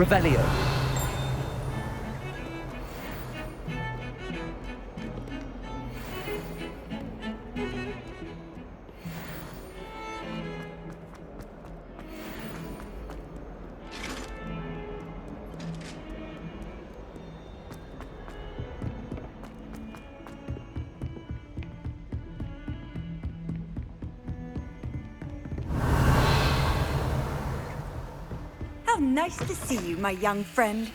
Revelio. How nice to see you, my young friend.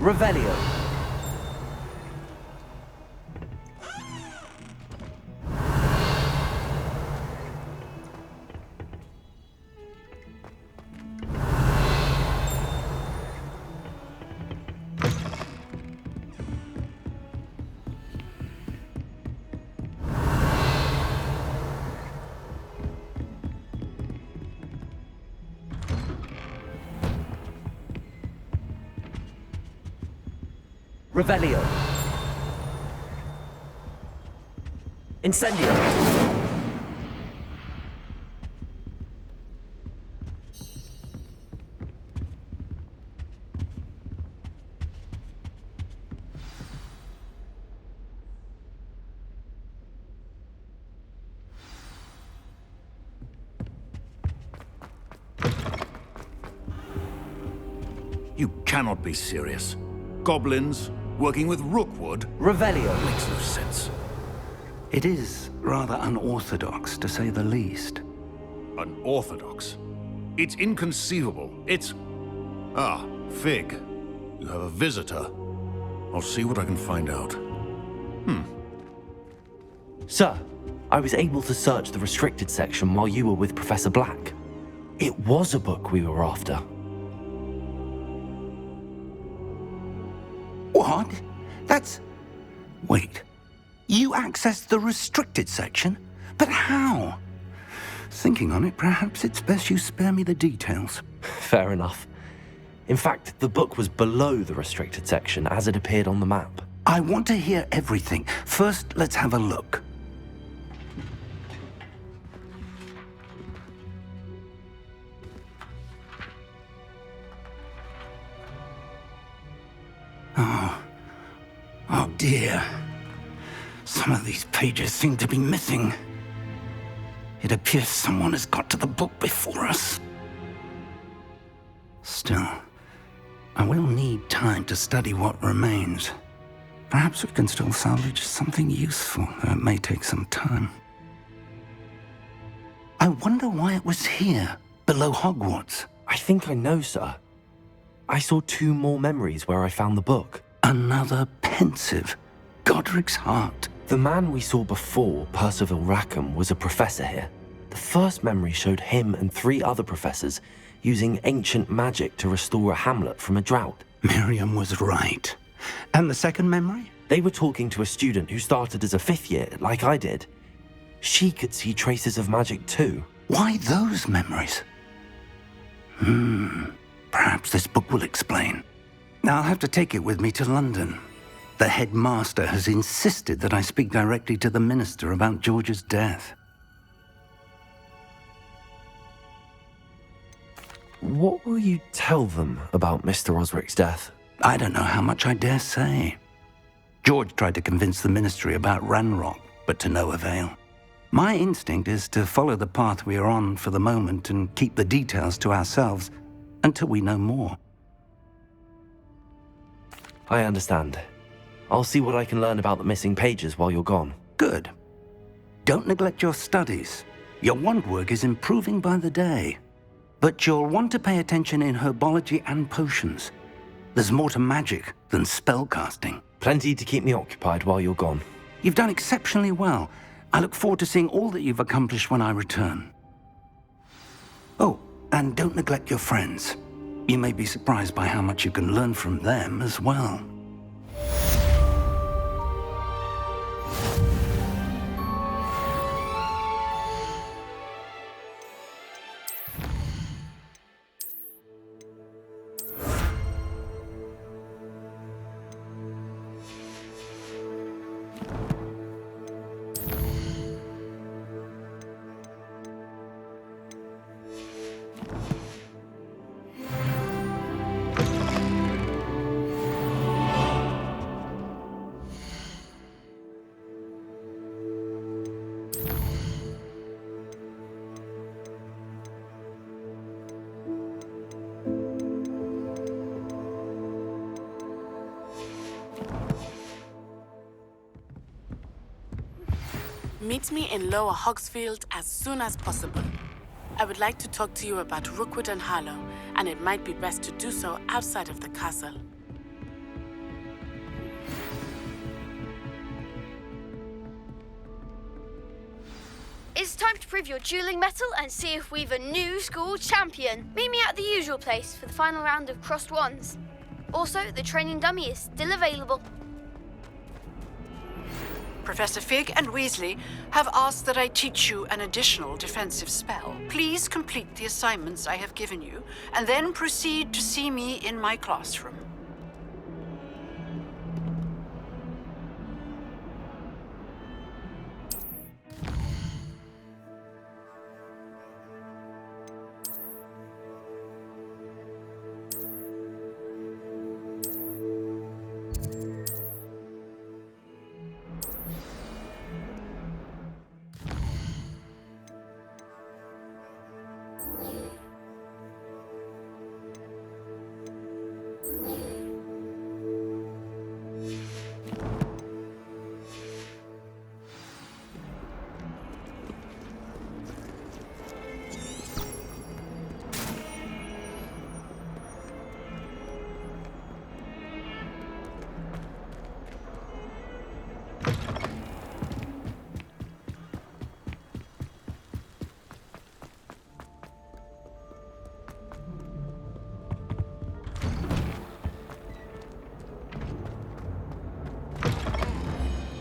Revelio. Revelio. Incendio. You cannot be serious. Goblins working with Rookwood? Revelio. Makes no sense. It is rather unorthodox, to say the least. Unorthodox? It's inconceivable. It's... Ah, Fig. You have a visitor. I'll see what I can find out. Sir, I was able to search the restricted section while you were with Professor Black. It was a book we were after. What? That's... Wait. You accessed the restricted section? But how? Thinking on it, perhaps it's best you spare me the details. Fair enough. In fact, the book was below the restricted section as it appeared on the map. I want to hear everything. First, let's have a look. Oh dear. Some of these pages seem to be missing. It appears someone has got to the book before us. Still, I will need time to study what remains. Perhaps we can still salvage something useful, though it may take some time. I wonder why it was here, below Hogwarts. I think I know, sir. I saw 2 more memories where I found the book. Another pensive. Godric's heart. The man we saw before, Percival Rackham, was a professor here. The first memory showed him and 3 other professors using ancient magic to restore a hamlet from a drought. Miriam was right. And the second memory? They were talking to a student who started as a 5th year, like I did. She could see traces of magic too. Why those memories? Perhaps this book will explain. I'll have to take it with me to London. The headmaster has insisted that I speak directly to the minister about George's death. What will you tell them about Mr. Osric's death? I don't know how much I dare say. George tried to convince the ministry about Ranrock, but to no avail. My instinct is to follow the path we are on for the moment and keep the details to ourselves until we know more. I understand. I'll see what I can learn about the missing pages while you're gone. Good. Don't neglect your studies. Your wand work is improving by the day. But you'll want to pay attention in herbology and potions. There's more to magic than spellcasting. Plenty to keep me occupied while you're gone. You've done exceptionally well. I look forward to seeing all that you've accomplished when I return. Oh, and don't neglect your friends. You may be surprised by how much you can learn from them as well. Meet me in Lower Hogsfield as soon as possible. I would like to talk to you about Rookwood and Harlow, and it might be best to do so outside of the castle. It's time to prove your dueling mettle and see if we've a new school champion. Meet me at the usual place for the final round of crossed wands. Also, the training dummy is still available. Professor Fig and Weasley have asked that I teach you an additional defensive spell. Please complete the assignments I have given you, and then proceed to see me in my classroom.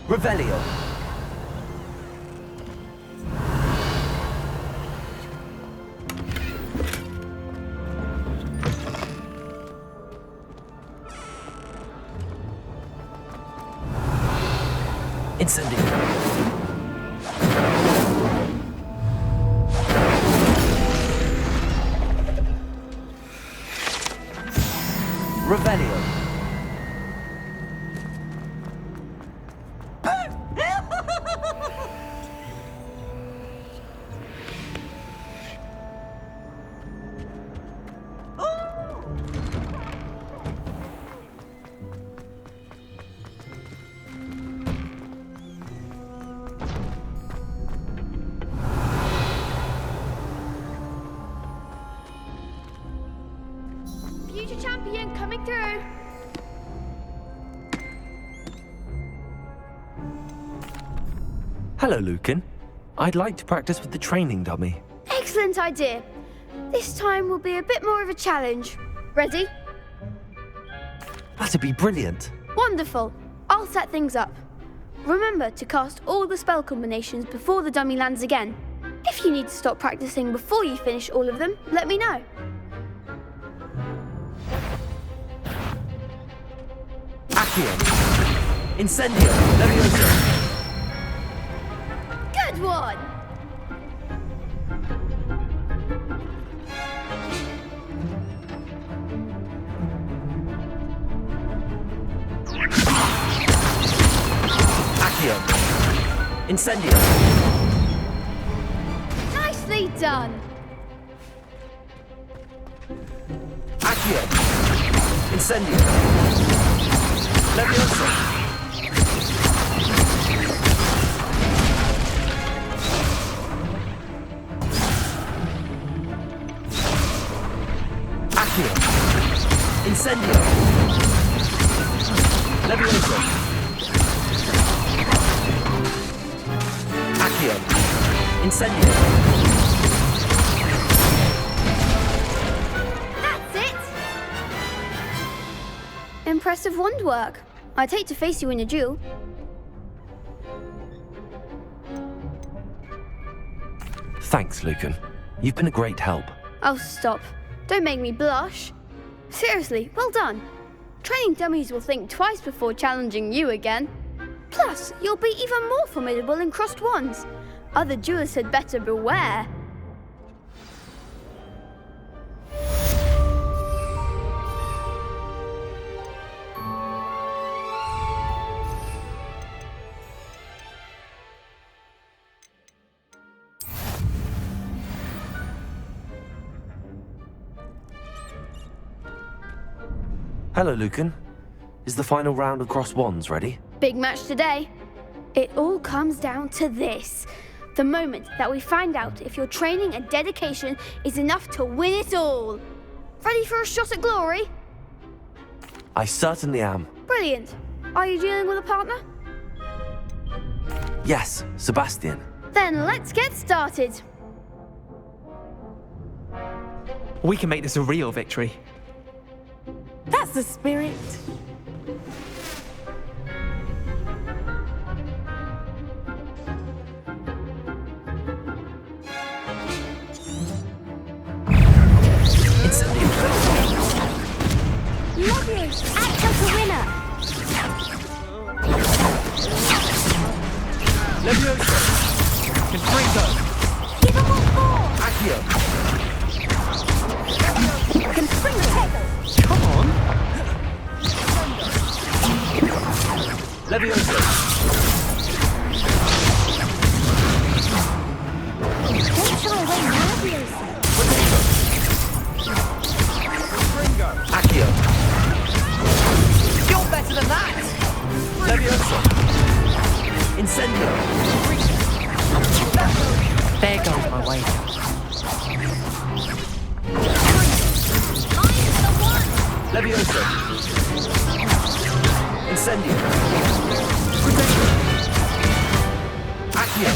Revelio. Incendio. Revelio. Future champion coming through. Hello, Lucan. I'd like to practice with the training dummy. Excellent idea. This time will be a bit more of a challenge. Ready? That'd be brilliant. Wonderful. I'll set things up. Remember to cast all the spell combinations before the dummy lands again. If you need to stop practicing before you finish all of them, let me know. Accio. Incendio. Levioso. Good one! Accio. Incendio. Nicely done! Accio. Incendio. Levioso. Accio. Incendio. Levioso. Accio. Incendio. That's it! Impressive wand work. I'd hate to face you in a duel. Thanks, Lucan. You've been a great help. Oh, stop. Don't make me blush. Seriously, well done. Training dummies will think twice before challenging you again. Plus, you'll be even more formidable in crossed wands. Other duelists had better beware. Hello, Lucan. Is the final round of crossed wands ready? Big match today. It all comes down to this. The moment that we find out if your training and dedication is enough to win it all. Ready for a shot at glory? I certainly am. Brilliant. Are you dealing with a partner? Yes, Sebastian. Then let's get started. We can make this a real victory. That's the spirit. Lovely! Act as a winner! Leviosa! Confringo! Give him one more! Accio! Confringo! Come on! Leviosa! Don't shy away now, Leviosa. Accio! You're better than that! Leviosa! Incendio! There goes my way. Leviosa! Incendio! Accio!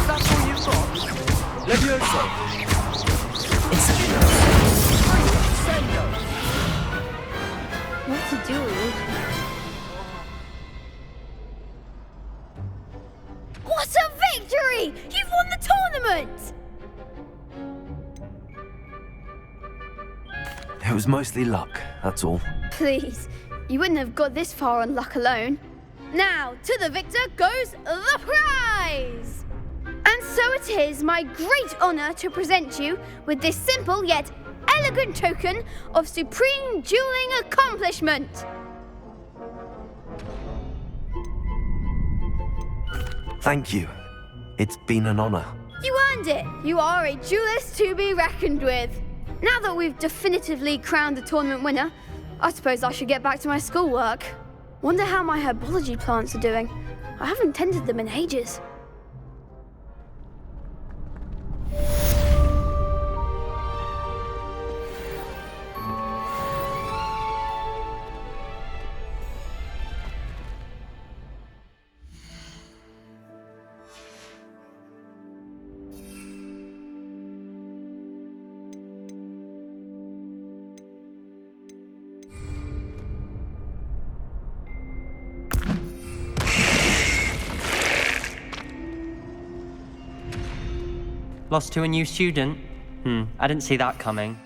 That's all you've got? Leviosa! Incendio! What to do? What a victory! You've won the tournament! It was mostly luck, that's all. Please, you wouldn't have got this far on luck alone. Now, to the victor goes the prize! And so it is my great honor to present you with this simple yet elegant token of supreme dueling accomplishment. Thank you. It's been an honor. You earned it. You are a duelist to be reckoned with. Now that we've definitively crowned the tournament winner, I suppose I should get back to my schoolwork. Wonder how my herbology plants are doing. I haven't tended them in ages. Lost to a new student? I didn't see that coming.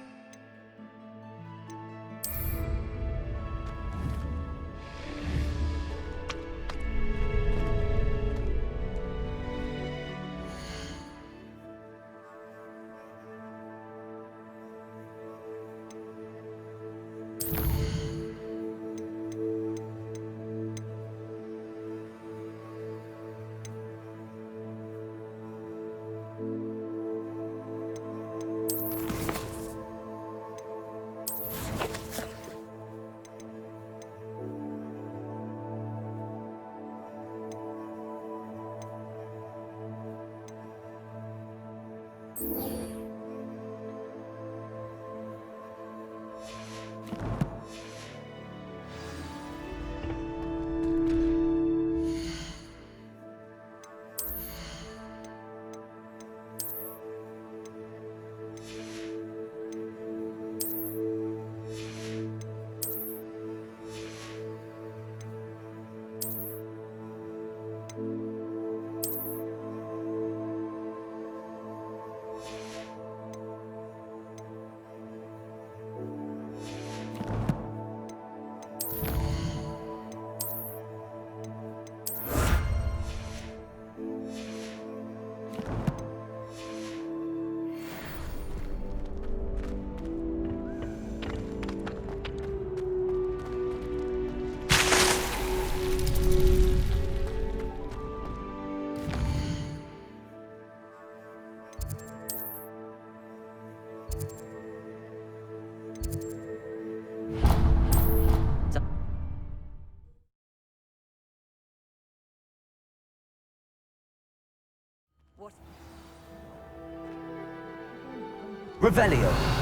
Revelio.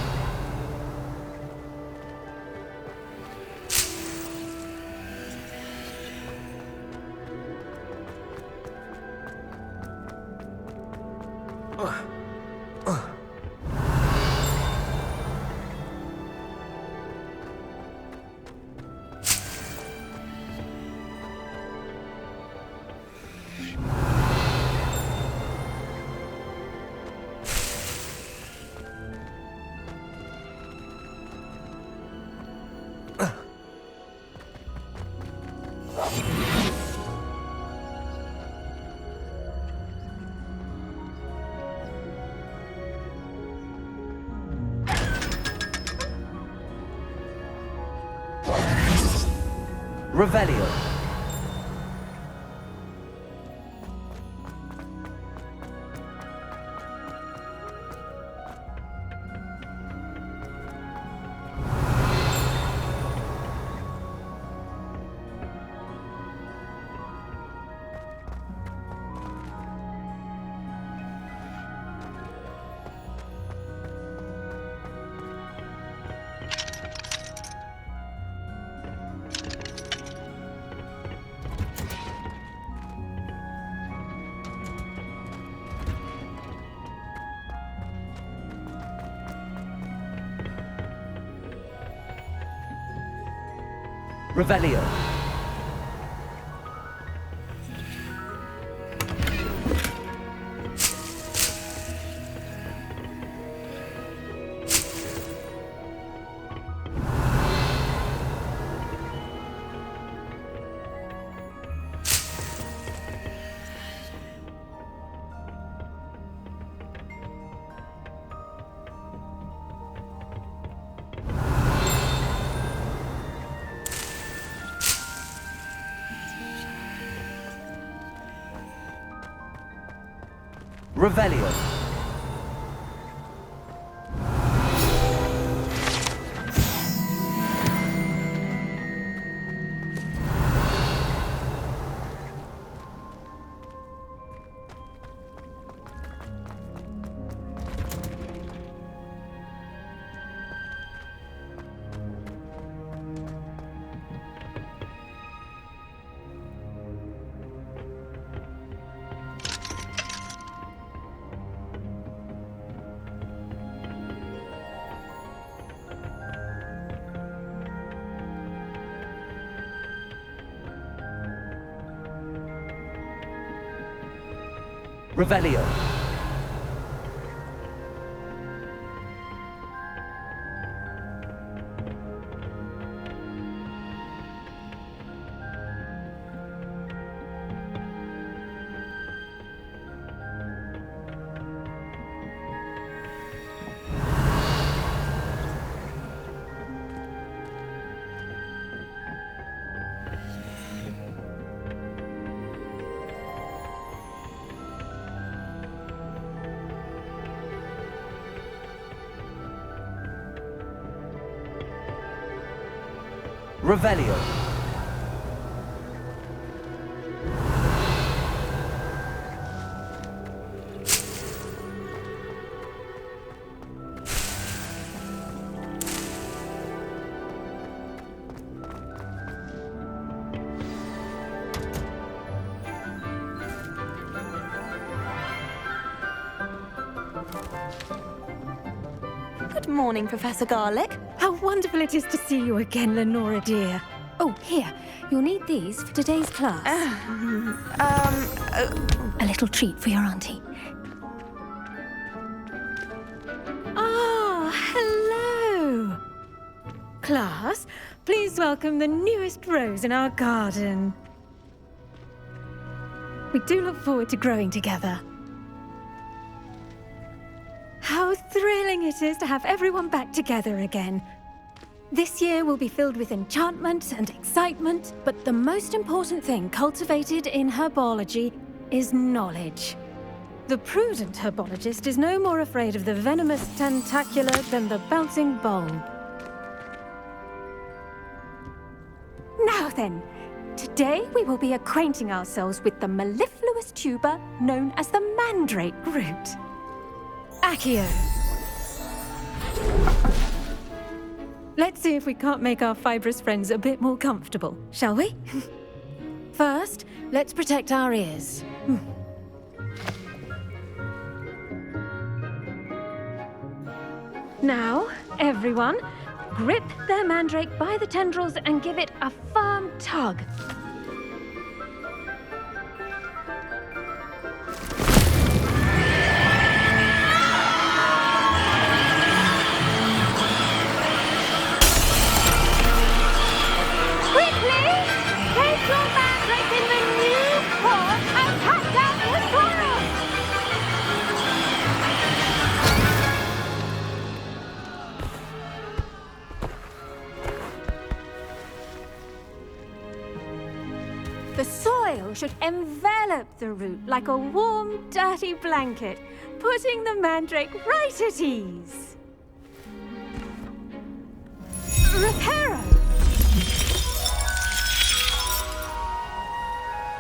Revelio. Revelio. Revelio. Revelio. Revelio. Good morning, Professor Garlick. How wonderful it is to see you again, Lenora dear. Oh, here. You'll need these for today's class. A little treat for your auntie. Ah, hello. Class, please welcome the newest rose in our garden. We do look forward to growing together. How thrilling it is to have everyone back together again. This year will be filled with enchantment and excitement, but the most important thing cultivated in herbology is knowledge. The prudent herbologist is no more afraid of the venomous tentacula than the bouncing bulb. Now then, today we will be acquainting ourselves with the mellifluous tuber known as the mandrake root. Accio. Let's see if we can't make our fibrous friends a bit more comfortable, shall we? First, let's protect our ears. Now, everyone, grip their mandrake by the tendrils and give it a firm tug. Quickly, take your mandrake in the new paw and cut down the soil! The soil should envelop the root like a warm, dirty blanket, putting the mandrake right at ease. Reparo!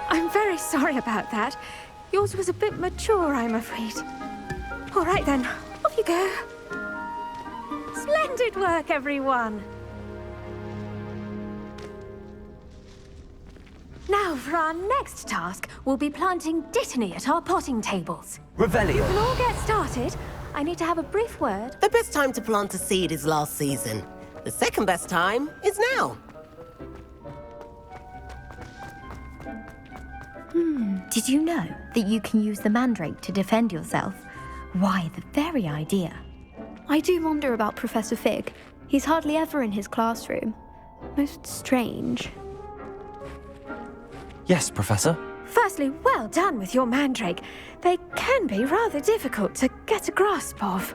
I'm very sorry about that. Yours was a bit mature, I'm afraid. All right then, off you go. Splendid work, everyone. Now, for our next task, we'll be planting Dittany at our potting tables. Revelio. We'll all get started. I need to have a brief word. The best time to plant a seed is last season. The second best time is now. Did you know that you can use the mandrake to defend yourself? Why, the very idea. I do wonder about Professor Fig. He's hardly ever in his classroom. Most strange. Yes, Professor. Firstly, well done with your mandrake. They can be rather difficult to get a grasp of.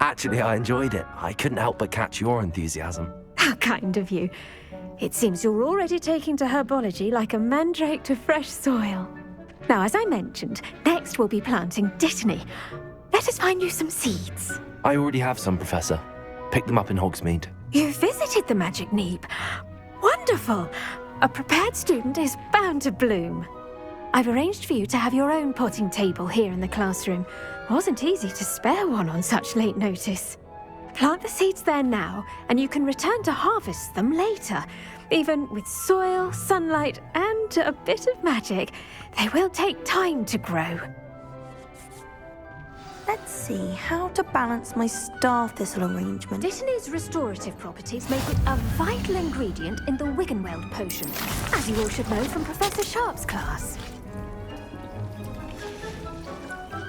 Actually, I enjoyed it. I couldn't help but catch your enthusiasm. How kind of you. It seems you're already taking to herbology like a mandrake to fresh soil. Now, as I mentioned, next we'll be planting Dittany. Let us find you some seeds. I already have some, Professor. Picked them up in Hogsmeade. You visited the Magic Neep. Wonderful! A prepared student is bound to bloom. I've arranged for you to have your own potting table here in the classroom. Wasn't easy to spare one on such late notice. Plant the seeds there now, and you can return to harvest them later. Even with soil, sunlight, and a bit of magic, they will take time to grow. Let's see how to balance my star thistle arrangement. Dittany's restorative properties make it a vital ingredient in the Wiggenweld potion, as you all should know from Professor Sharp's class.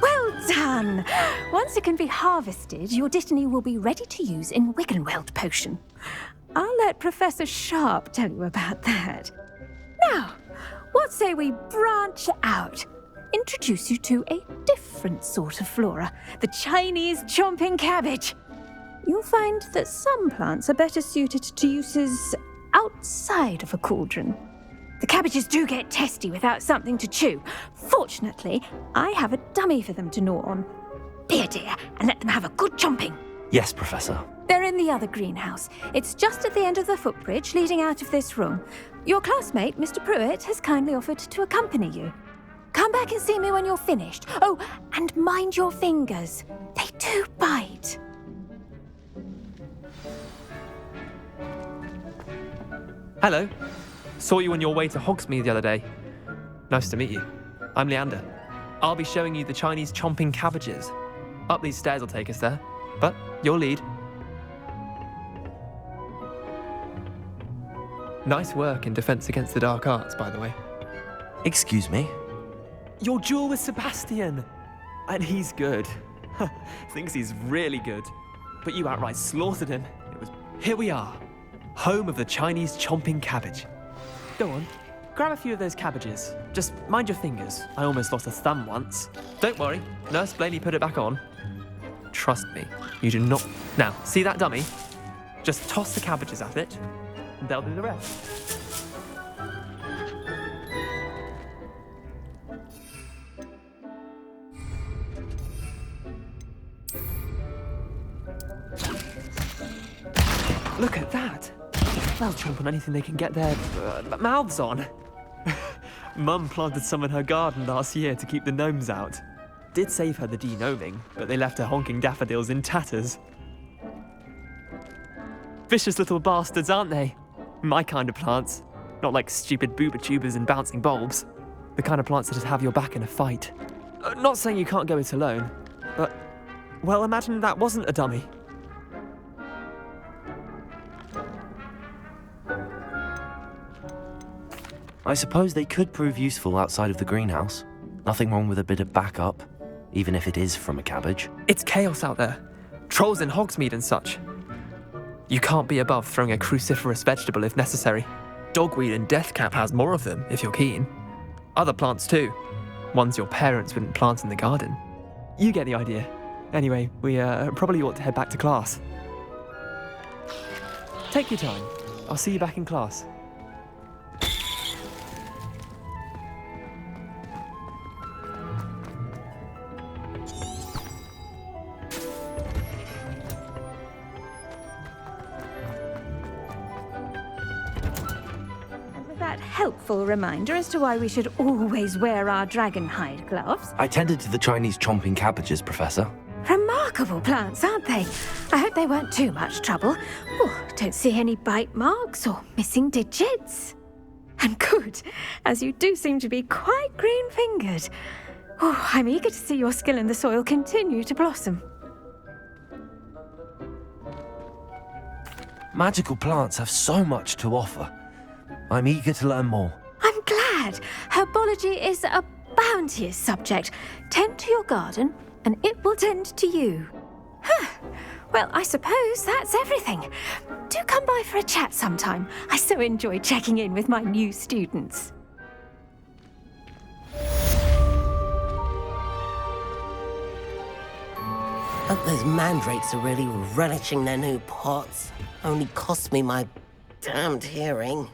Well done! Once it can be harvested, your Dittany will be ready to use in Wiggenweld potion. I'll let Professor Sharp tell you about that. Now, what say we branch out? Introduce you to a different sort of flora, the Chinese chomping cabbage. You'll find that some plants are better suited to uses outside of a cauldron. The cabbages do get testy without something to chew. Fortunately, I have a dummy for them to gnaw on. Be a dear and let them have a good chomping. Yes, Professor. They're in the other greenhouse. It's just at the end of the footbridge leading out of this room. Your classmate, Mr. Pruitt, has kindly offered to accompany you. Come back and see me when you're finished. Oh, and mind your fingers. They do bite. Hello. Saw you on your way to Hogsmeade the other day. Nice to meet you. I'm Leander. I'll be showing you the Chinese chomping cabbages. Up these stairs will take us there, but your lead. Nice work in Defense Against the Dark Arts, by the way. Excuse me? Your duel with Sebastian! And he's good. Thinks he's really good. But you outright slaughtered him. Here we are. Home of the Chinese chomping cabbage. Go on, grab a few of those cabbages. Just mind your fingers. I almost lost a thumb once. Don't worry, Nurse Blaney put it back on. Trust me, you do not... Now, see that dummy? Just toss the cabbages at it, and they'll do the rest. Look at that! They'll chomp on anything they can get their mouths on. Mum planted some in her garden last year to keep the gnomes out. did save her the de-gnoming, but they left her honking daffodils in tatters. Vicious little bastards, aren't they? My kind of plants. Not like stupid booba tubers and bouncing bulbs. The kind of plants that'd have your back in a fight. Not saying you can't go it alone, but, well, imagine that wasn't a dummy. I suppose they could prove useful outside of the greenhouse. Nothing wrong with a bit of backup, even if it is from a cabbage. It's chaos out there. Trolls in Hogsmeade and such. You can't be above throwing a cruciferous vegetable if necessary. Dogweed and deathcap has more of them, if you're keen. Other plants too. Ones your parents wouldn't plant in the garden. You get the idea. Anyway, we probably ought to head back to class. Take your time. I'll see you back in class. That helpful reminder as to why we should always wear our dragon hide gloves. I tended to the Chinese chomping cabbages, Professor. Remarkable plants, aren't they? I hope they weren't too much trouble. Oh, don't see any bite marks or missing digits. And good, as you do seem to be quite green-fingered. Oh, I'm eager to see your skill in the soil continue to blossom. Magical plants have so much to offer. I'm eager to learn more. I'm glad. Herbology is a bounteous subject. Tend to your garden, and it will tend to you. Huh. Well, I suppose that's everything. Do come by for a chat sometime. I so enjoy checking in with my new students. Hope those mandrakes are really relishing their new pots. Only cost me my damned hearing.